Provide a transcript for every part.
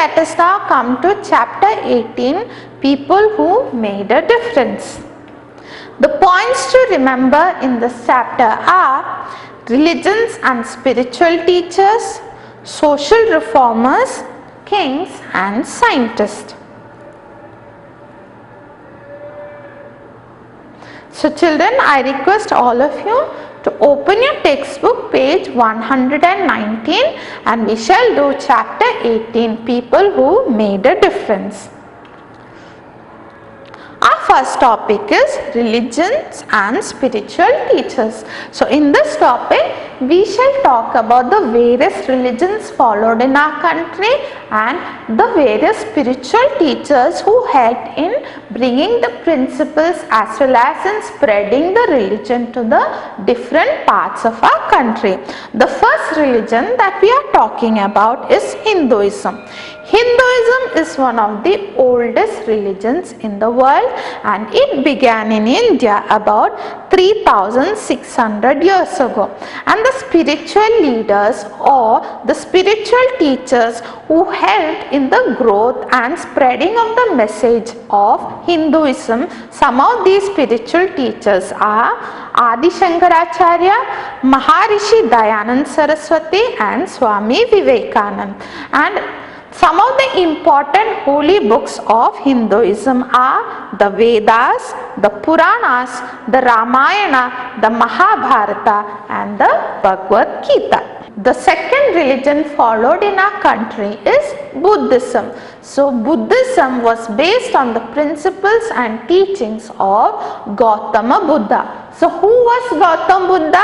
let us now come to chapter 18, people who made a difference. The points to remember in this chapter are religions and spiritual teachers, social reformers, kings and scientists. So children, I request all of you to open your textbook page 119 and we shall do chapter 18, people who made a difference. Our first topic is religions and spiritual teachers. So in this topic we shall talk about the various religions followed in our country and the various spiritual teachers who helped in bringing the principles as well as in spreading the religion to the different parts of our country. The first religion that we are talking about is Hinduism. Hinduism is one of the oldest religions in the world and it began in India about 3600 years ago. And the spiritual leaders or the spiritual teachers who helped in the growth and spreading of the message of Hinduism, some of these spiritual teachers are Adi Shankaracharya, Maharishi Dayanand Saraswati and Swami Vivekanand. And some of the important holy books of Hinduism are the Vedas, the Puranas, the Ramayana, the Mahabharata and the Bhagavad Gita. The second religion followed in our country is Buddhism. So Buddhism was based on the principles and teachings of Gautama Buddha. So who was Gautama Buddha?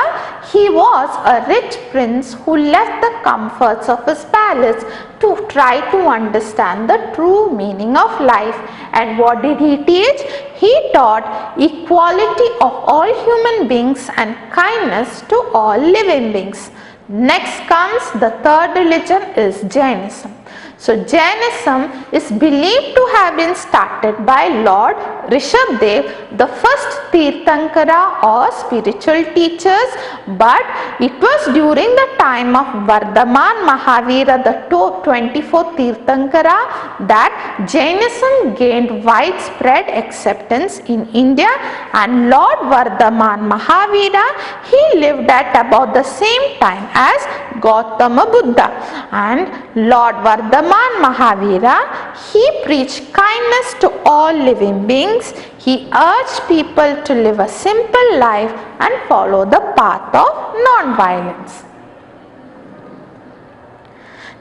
He was a rich prince who left the comforts of his palace to try to understand the true meaning of life. And what did he teach? He taught equality of all human beings and kindness to all living beings. Next comes the third religion is Jainism. So Jainism is believed to have been started by Lord Rishabdev, the first Tirthankara or spiritual teachers, but it was during the time of Vardhaman Mahavira, the 24th Tirthankara, that Jainism gained widespread acceptance in India. And Lord Vardhaman Mahavira, he lived at about the same time as Gautama Buddha. And Lord Vardhaman Mahavira, he preached kindness to all living beings. He urged people to live a simple life and follow the path of non-violence.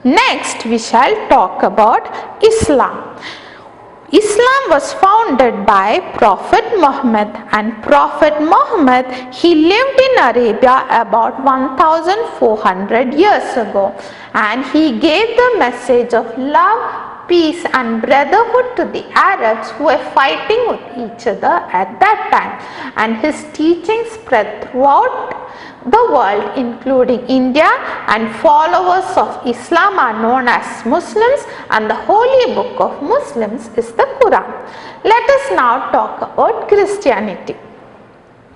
Next, we shall talk about Islam. Islam was founded by Prophet Muhammad, and Prophet Muhammad, he lived in Arabia about 1400 years ago, and he gave the message of love, peace and brotherhood to the Arabs who were fighting with each other at that time. And his teachings spread throughout the world including India, and followers of Islam are known as Muslims, and the holy book of Muslims is the Quran. Let us now talk about Christianity.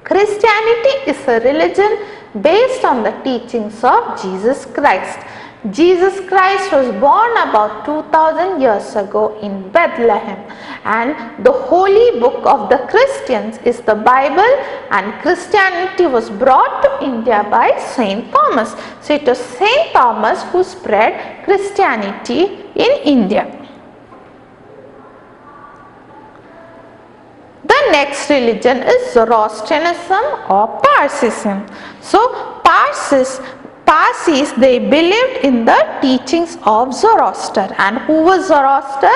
Christianity is a religion based on the teachings of Jesus Christ. Jesus Christ was born about 2000 years ago in Bethlehem, and the holy book of the Christians is the Bible, and Christianity was brought to India by Saint Thomas. So it was Saint Thomas who spread Christianity in India. The next religion is Zoroastrianism or Parsism. So Parsis, they believed in the teachings of Zoroaster. And who was Zoroaster?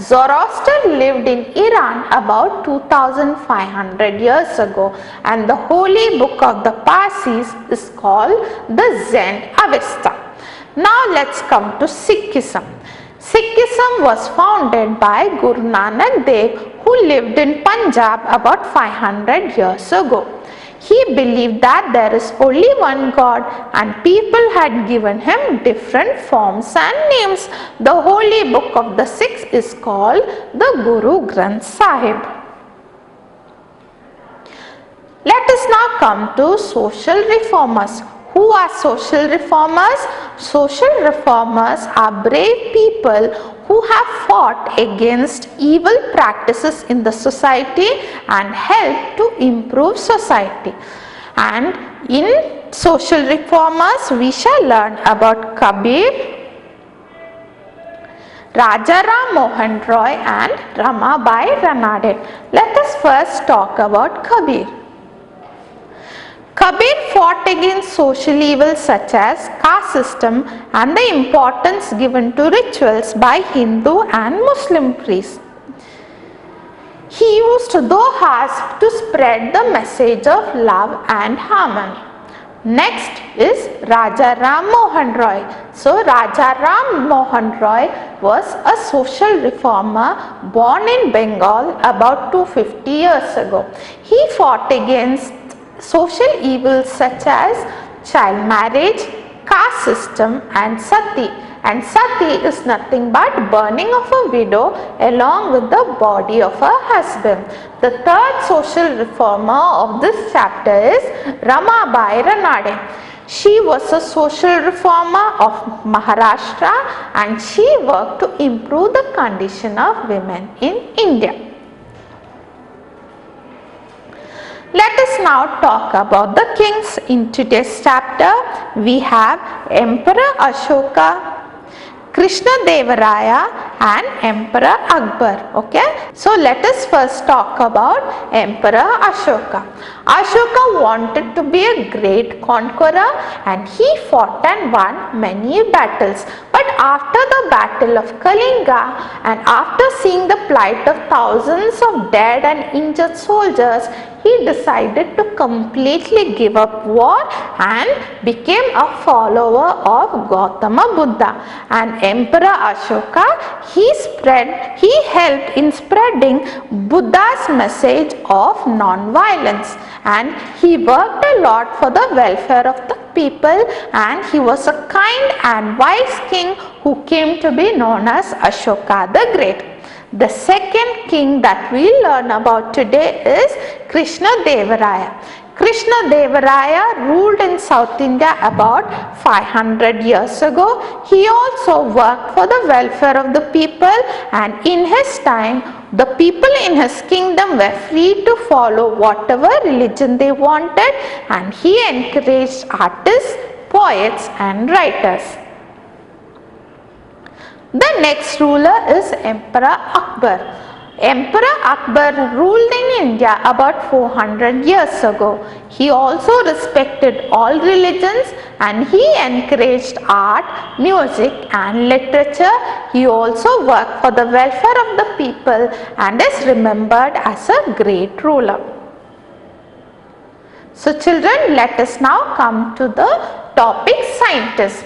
Zoroaster lived in Iran about 2500 years ago, and the holy book of the Parsis is called the Zend Avesta. Now let's come to Sikhism. Sikhism was founded by Guru Nanak Dev, who lived in Punjab about 500 years ago. He believed that there is only one God and people had given him different forms and names. The holy book of the Sikhs is called the Guru Granth Sahib. Let us now come to social reformers. Who are social reformers? Social reformers are brave people who have fought against evil practices in the society and helped to improve society. And in social reformers, we shall learn about Kabir, Rajaram Mohan Roy and Ramabai Ranade. Let us first talk about Kabir. Kabir fought against social evils such as caste system and the importance given to rituals by Hindu and Muslim priests. He used dohas to spread the message of love and harmony. Next is Rajaram Mohan Roy. So Rajaram Mohan Roy was a social reformer born in Bengal about 250 years ago. He fought against social evils such as child marriage, caste system and sati. And sati is nothing but burning of a widow along with the body of her husband. The third social reformer of this chapter is Ramabai Ranade. She was a social reformer of Maharashtra and she worked to improve the condition of women in India. Let us now talk about the kings. In today's chapter, we have Emperor Ashoka, Krishna Devaraya and Emperor Akbar. Okay, so let us first talk about Emperor Ashoka. Ashoka wanted to be a great conqueror and he fought and won many battles. But after the battle of Kalinga and after seeing the plight of thousands of dead and injured soldiers, he decided to completely give up war and became a follower of Gautama Buddha. And Emperor Ashoka, he helped in spreading Buddha's message of non-violence, and he worked a lot for the welfare of the people, and he was a kind and wise king who came to be known as Ashoka the Great. The second king that we learn about today is Krishna Devaraya. Krishna Devaraya ruled in South India about 500 years ago. He also worked for the welfare of the people, and in his time the people in his kingdom were free to follow whatever religion they wanted, and he encouraged artists, poets and writers. The next ruler is Emperor Akbar. Emperor Akbar ruled in India about 400 years ago. He also respected all religions and he encouraged art, music and literature. He also worked for the welfare of the people and is remembered as a great ruler. So children, let us now come to the topic scientists.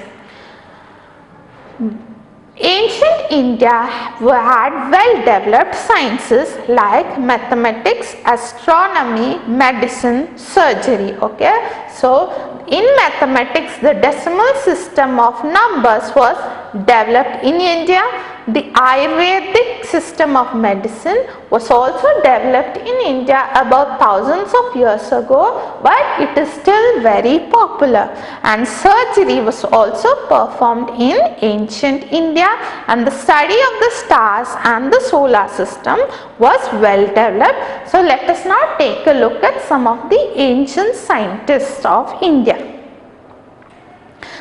Ancient India had well-developed sciences like mathematics, astronomy, medicine, surgery. Okay, so in mathematics, the decimal system of numbers was developed in India. The Ayurvedic system of medicine was also developed in India about thousands of years ago, but it is still very popular. And surgery was also performed in ancient India, and the study of the stars and the solar system was well developed. So let us now take a look at some of the ancient scientists of India.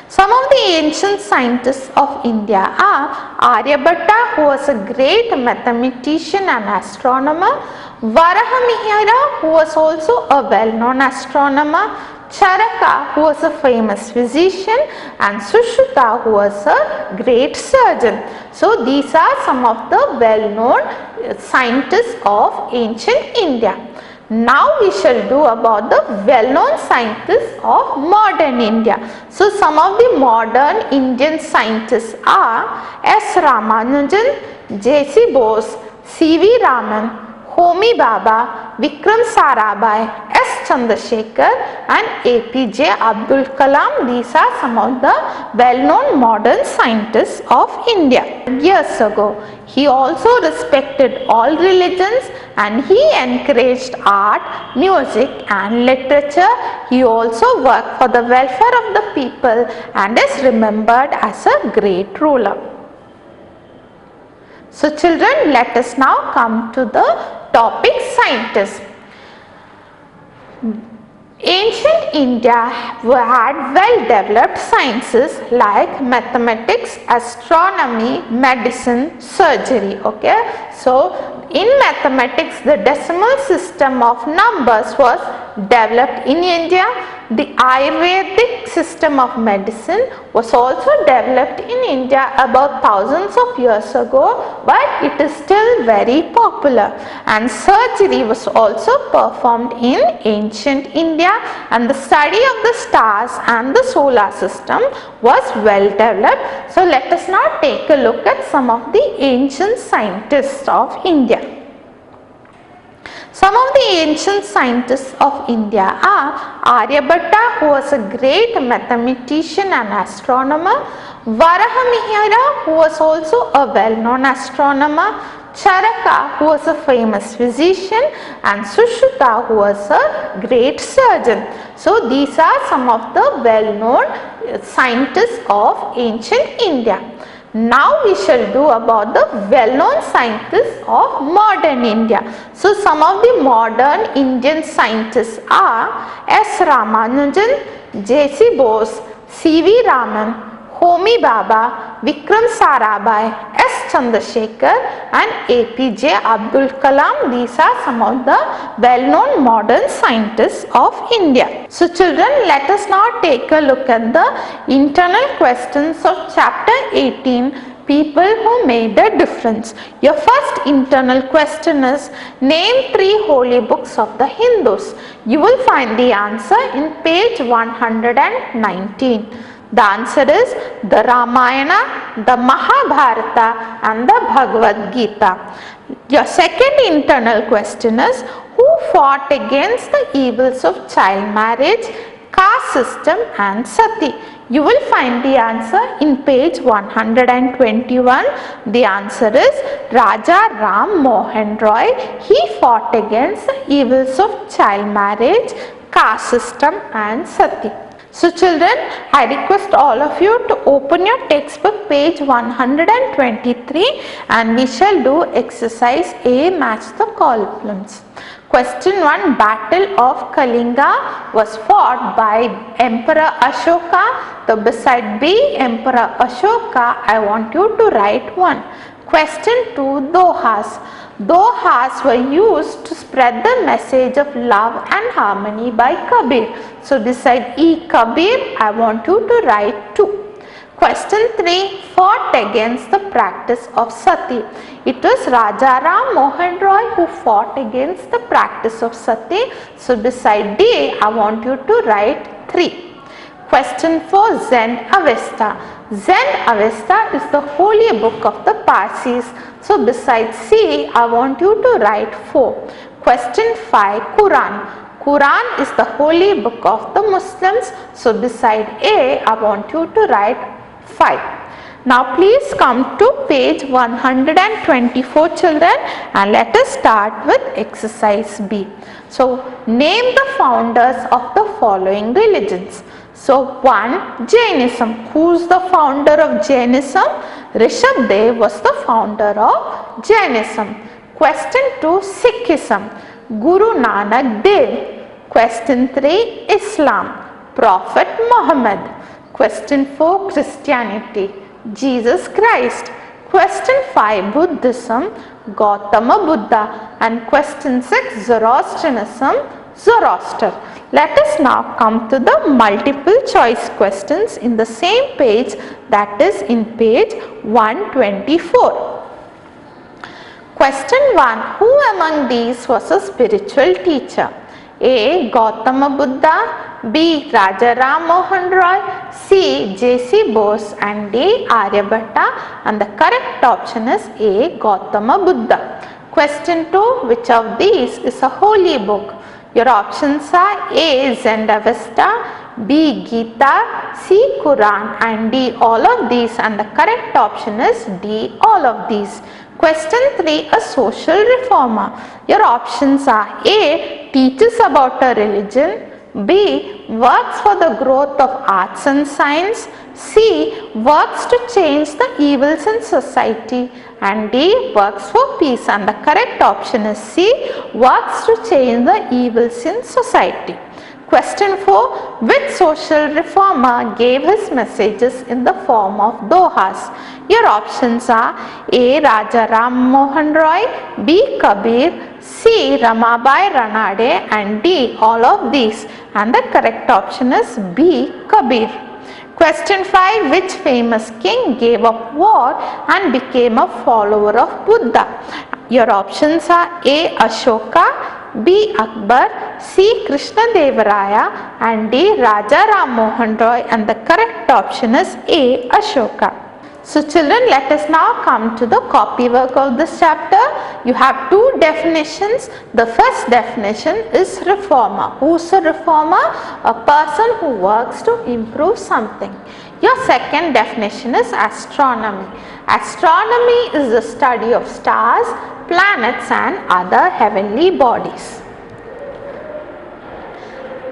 Some of the ancient scientists of India are Aryabhatta, who was a great mathematician and astronomer, Varahamihira, who was also a well-known astronomer, Charaka, who was a famous physician, and Sushruta, who was a great surgeon. So these are some of the well-known scientists of ancient India. Now we shall do about the well-known scientists of modern India. So some of the modern Indian scientists are S. Ramanujan, J.C. Bose, C.V. Raman, Homi Bhabha, Vikram Sarabhai, S. Chandrasekhar and APJ Abdul Kalam. These are some of the well-known modern scientists of India. Years ago, he also respected all religions and he encouraged art, music and literature. He also worked for the welfare of the people and is remembered as a great ruler. So children, let us now come to the topic scientists. Ancient India had well-developed sciences like mathematics, astronomy, medicine, surgery. Okay, so in mathematics, the decimal system of numbers was developed in India. The Ayurvedic system of medicine was also developed in India about thousands of years ago, but it is still very popular. And surgery was also performed in ancient India, and the study of the stars and the solar system was well developed. So let us now take a look at some of the ancient scientists of India. Some of the ancient scientists of India are Aryabhatta, who was a great mathematician and astronomer, Varahamihira, who was also a well-known astronomer, Charaka, who was a famous physician, and Sushruta, who was a great surgeon. So these are some of the well-known scientists of ancient India. Now we shall do about the well-known scientists of modern India. So some of the modern Indian scientists are S. Ramanujan, J.C. Bose, C.V. Raman, Homi Bhabha, Vikram Sarabhai, S. Chandrasekhar and APJ Abdul Kalam. These are some of the well-known modern scientists of India. So children, let us now take a look at the internal questions of chapter 18, people who made a difference. Your first internal question is, name 3 holy books of the Hindus. You will find the answer in page 119. The answer is the Ramayana, the Mahabharata and the Bhagavad Gita. Your second internal question is, who fought against the evils of child marriage, caste system and sati? You will find the answer in page 121. The answer is Raja Ram Mohan Roy. He fought against the evils of child marriage, caste system and sati. So children, I request all of you to open your textbook page 123 and we shall do exercise A, match the columns. Question 1, Battle of Kalinga was fought by Emperor Ashoka. So beside B, Emperor Ashoka, I want you to write 1. Question 2, Dohas. Dohas were used to spread the message of love and harmony by Kabir. So beside E, Kabir, I want you to write 2. Question 3, fought against the practice of sati. It was Raja Ram Mohan Roy who fought against the practice of sati. So beside D, I want you to write 3. Question 4, Zend Avesta. Zend Avesta is the holy book of the Parsis. So beside C, I want you to write 4. Question 5, Quran. Quran is the holy book of the Muslims. So beside A, I want you to write 5. Now please come to page 124 children and let us start with exercise B. So name the founders of the following religions. So 1, Jainism. Who is the founder of Jainism? Rishabdev was the founder of Jainism. Question 2, Sikhism. Guru Nanak Dev. Question 3, Islam. Prophet Muhammad. Question 4, Christianity. Jesus Christ. Question 5, Buddhism. Gautama Buddha. And question 6, Zoroastrianism. Zoroaster. Let us now come to the multiple choice questions in the same page, that is in page 124. Question 1, who among these was a spiritual teacher? A, Gautama Buddha, B, Raja Ram Mohan Roy, C, J.C. Bose and D, Aryabhatta, and the correct option is A, Gautama Buddha. Question 2, which of these is a holy book? Your options are A, Zend Avesta, B. Gita, C. Quran, and D. all of these, and the correct option is D. all of these. Question 3. A social reformer. Your options are A. Teaches about a religion, B. Works for the growth of arts and science, C. Works to change the evils in society, and D. Works for peace, and the correct option is C. Works to change the evils in society. Question 4. Which social reformer gave his messages in the form of dohas? Your options are A. Raja Ram Mohan Roy, B. Kabir, C. Ramabai Ranade, and D. all of these, and the correct option is B. Kabir. Question 5. Which famous king gave up war and became a follower of Buddha? Your options are A. Ashoka, B. Akbar, C. Krishnadevaraya, and D. Raja Ram Mohan Roy, and the correct option is A. Ashoka. So children, let us now come to the copy work of this chapter. You have two definitions. The first definition is reformer. Who's a reformer? A person who works to improve something. Your second definition is astronomy. Astronomy is the study of stars, planets and other heavenly bodies.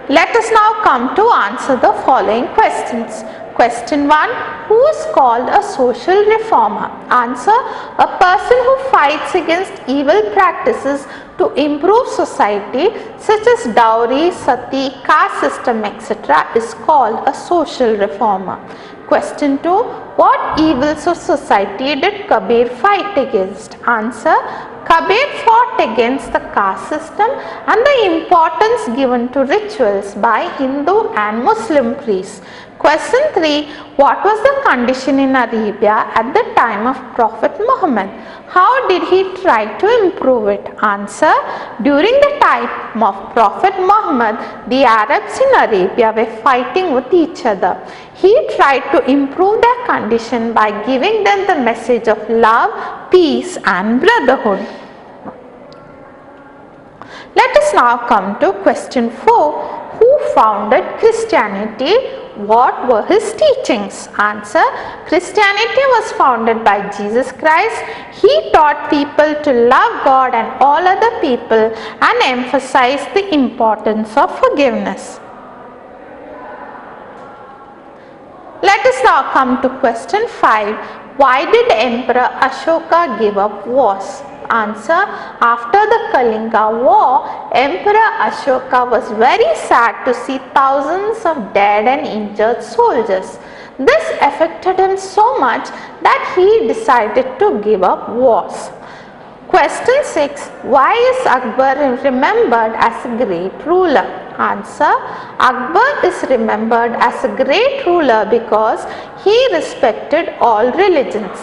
Let us now come to answer the following questions. Question 1. Who is called a social reformer? Answer. A person who fights against evil practices to improve society such as dowry, sati, caste system, etc. is called a social reformer. Question 2. What evils of society did Kabir fight against? Answer. Kabir fought against the caste system and the importance given to rituals by Hindu and Muslim priests. Question 3. What was the condition in Arabia at the time of Prophet Muhammad? How did he try to improve it? Answer. During the time of Prophet Muhammad, the Arabs in Arabia were fighting with each other. He tried to improve their condition by giving them the message of love, peace and brotherhood. Let us now come to question 4. Who founded Christianity? What were his teachings? Answer. Christianity was founded by Jesus Christ. He taught people to love God and all other people and emphasized the importance of forgiveness. Let us now come to question 5. Why did Emperor Ashoka give up wars? Answer. After the Kalinga war, Emperor Ashoka was very sad to see thousands of dead and injured soldiers. This affected him so much that he decided to give up wars. Question 6. Why is Akbar remembered as a great ruler? Answer. Akbar is remembered as a great ruler because he respected all religions.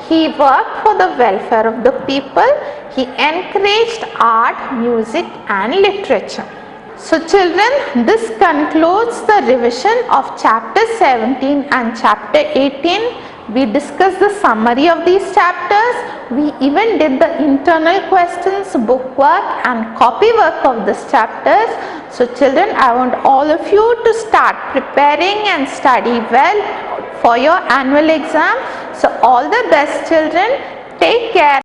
He worked for the welfare of the people. He encouraged art, music and literature. So children, this concludes the revision of chapter 17 and chapter 18. We discussed the summary of these chapters. We even did the internal questions, book work and copy work of these chapters. So children, I want all of you to start preparing and study well for your annual exam. So all the best children. Take care.